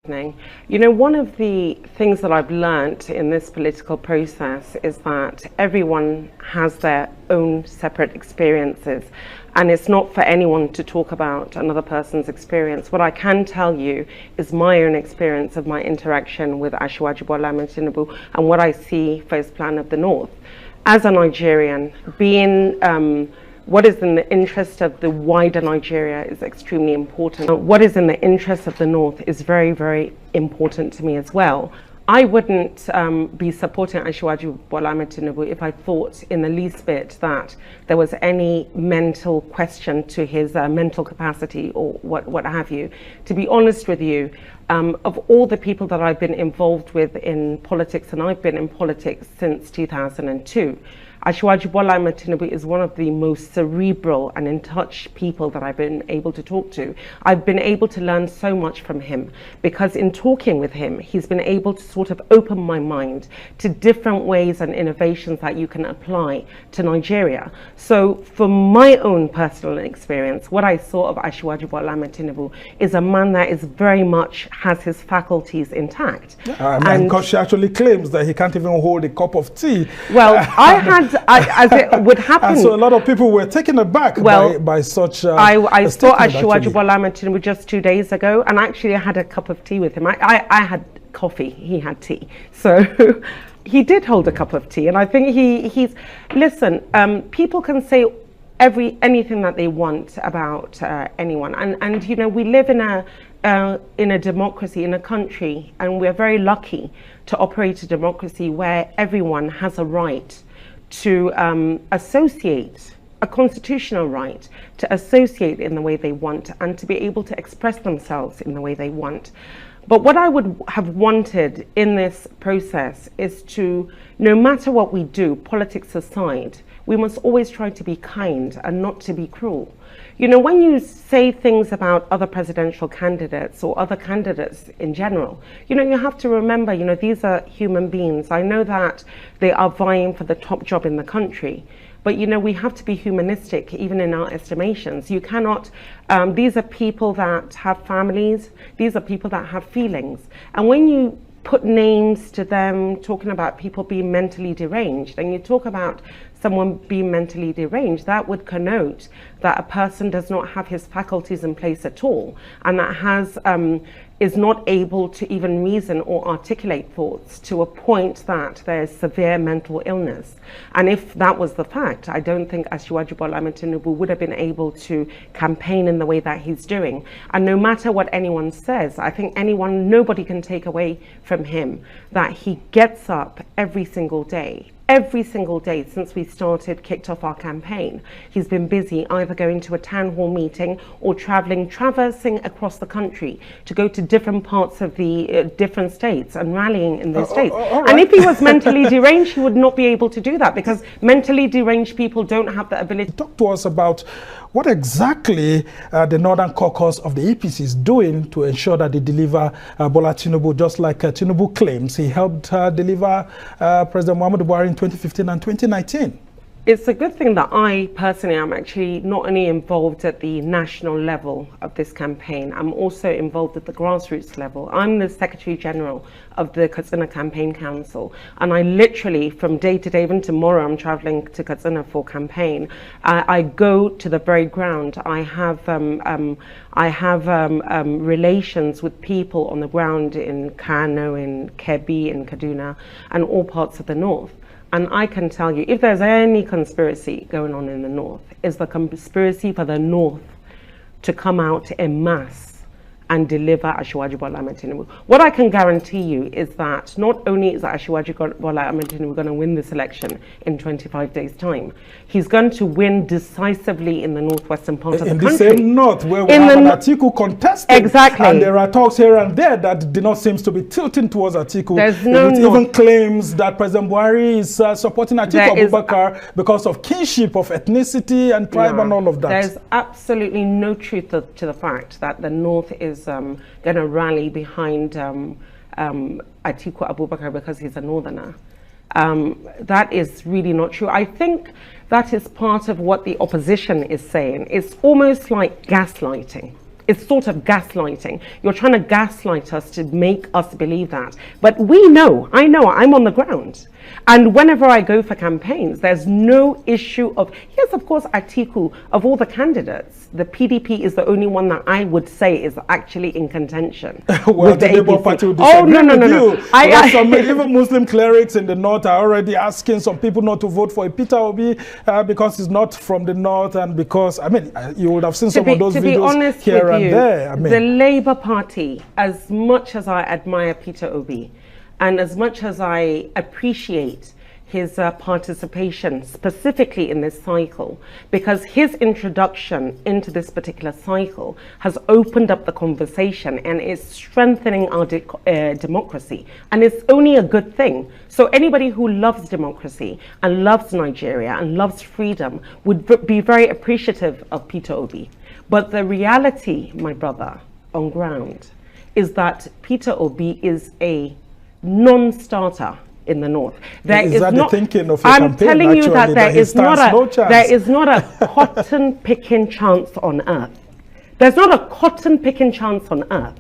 You know, one of the things that I've learnt in this political process is that everyone has their own separate experiences, and it's not for anyone to talk about another person's experience. What I can tell you is my own experience of my interaction with Asiwaju Bola Ahmed Tinubu and what I see for his plan of the North. As a Nigerian, being what is in the interest of the wider Nigeria is extremely important. What is in the interest of the North is very, very important to me as well. I wouldn't be supporting Asiwaju Bola Ahmed Tinubu if I thought in the least bit that there was any mental question to his mental capacity or what have you. To be honest with you, of all the people that I've been involved with in politics, and I've been in politics since 2002, Asiwaju Bola Ahmed Tinubu is one of the most cerebral and in touch people that I've been able to talk to. I've been able to learn so much from him because in talking with him, he's been able to sort of open my mind to different ways and innovations that you can apply to Nigeria. So from my own personal experience, what I saw of Asiwaju Bola Ahmed Tinubu is a man that is very much has his faculties intact. And because she actually claims that he can't even hold a cup of tea. Well, as it would happen. And so a lot of people were taken aback by such I saw Asiwaju Bola Ahmed Tinubu just 2 days ago, and actually I had a cup of tea with him. I had coffee, he had tea. So he did hold a cup of tea, and I think he's listen, people can say anything that they want about anyone, and you know, we live in a democracy, in a country, and we're very lucky to operate a democracy where everyone has a right to associate, a constitutional right to associate in the way they want and to be able to express themselves in the way they want. But what I would have wanted in this process is to, no matter what we do, politics aside, we must always try to be kind and not to be cruel. You know, when you say things about other presidential candidates or other candidates in general, you know, you have to remember, you know, these are human beings. I know that they are vying for the top job in the country, but, you know, we have to be humanistic even in our estimations. You cannot, these are people that have families, these are people that have feelings. And when you put names to them, talking about people being mentally deranged, and you talk about someone being mentally deranged, that would connote that a person does not have his faculties in place at all, and that is not able to even reason or articulate thoughts to a point that there's severe mental illness. And if that was the fact, I don't think Asiwaju Bola Ahmed Tinubu would have been able to campaign in the way that he's doing. And no matter what anyone says, I think nobody can take away from him that he gets up every single day since we kicked off our campaign. He's been busy either going to a town hall meeting or traversing across the country to go to different parts of the different states and rallying in those states. Right. And if he was mentally deranged, he would not be able to do that because mentally deranged people don't have the ability. Talk to us about what exactly the Northern Caucus of the APC is doing to ensure that they deliver Bola Tinubu, just like Tinubu claims he helped deliver President Muhammadu Buhari in 2015 and 2019. It's a good thing that I personally am actually not only involved at the national level of this campaign, I'm also involved at the grassroots level. I'm the Secretary General of the Katsina Campaign Council, and I literally, from day to day, even tomorrow I'm traveling to Katsina for campaign, I go to the very ground. I have relations with people on the ground in Kano, in Kebbi, in Kaduna, and all parts of the north. And I can tell you, if there's any conspiracy going on in the north, it's the conspiracy for the north to come out en masse and deliver Asiwaju Bola Ahmed Tinubu. What I can guarantee you is that not only is Asiwaju Bola Ahmed Tinubu going to win this election in 25 days' time, he's going to win decisively in the northwestern part of the country. In the same north where we have an Atiku contesting. Exactly. And there are talks here and there that do not seem to be tilting towards Atiku. There's no it even claims that President Buhari is supporting Atiku Abubakar because of kinship of ethnicity and tribe and all of that. There's absolutely no truth to the fact that the north is going to rally behind Atiku Abubakar because he's a northerner. That is really not true. I think that is part of what the opposition is saying. It's almost like gaslighting. It's sort of gaslighting. You're trying to gaslight us to make us believe that. But we know, I'm on the ground. And whenever I go for campaigns, there's no issue of, yes, of course, Atiku, of all the candidates, the PDP is the only one that I would say is actually in contention. Well, the Labour Party would disagree with you. Some even Muslim clerics in the north are already asking some people not to vote for Peter Obi because he's not from the north, and because, I mean, you would have seen some of those videos here and there. I mean, the Labour Party, as much as I admire Peter Obi, and as much as I appreciate his participation specifically in this cycle, because his introduction into this particular cycle has opened up the conversation and is strengthening our democracy, and it's only a good thing. So anybody who loves democracy and loves Nigeria and loves freedom would be very appreciative of Peter Obi. But the reality, my brother, on ground, is that Peter Obi is a non-starter in the north. Is that not, the thinking of your I'm campaign, telling you that there is not a cotton picking chance on earth. There's not a cotton picking chance on earth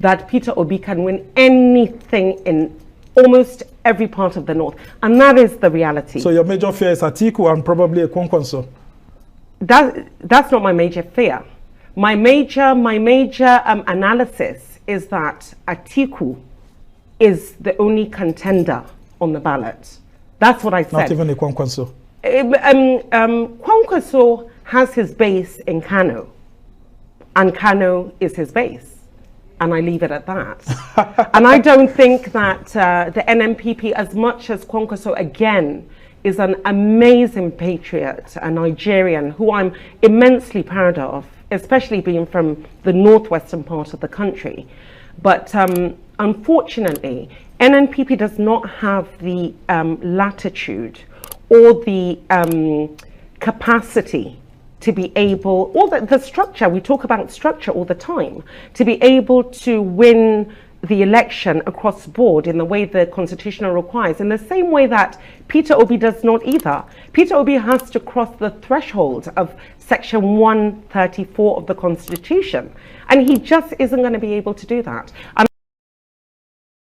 that Peter Obi can win anything in almost every part of the north, and that is the reality. So your major fear is Atiku and probably a Kwankwaso. That's not my major fear. My major analysis is that Atiku is the only contender on the ballot. That's what I said. Not even a Kwankwaso. Kwankwaso has his base in Kano, and Kano is his base, and I leave it at that. And I don't think that the NNPP, as much as Kwankwaso again is an amazing patriot, a Nigerian who I'm immensely proud of, especially being from the northwestern part of the country, but unfortunately, NNPP does not have the latitude or the capacity to be able, or the structure, we talk about structure all the time, to be able to win the election across the board in the way the Constitution requires, in the same way that Peter Obi does not either. Peter Obi has to cross the threshold of Section 134 of the Constitution, and he just isn't going to be able to do that. And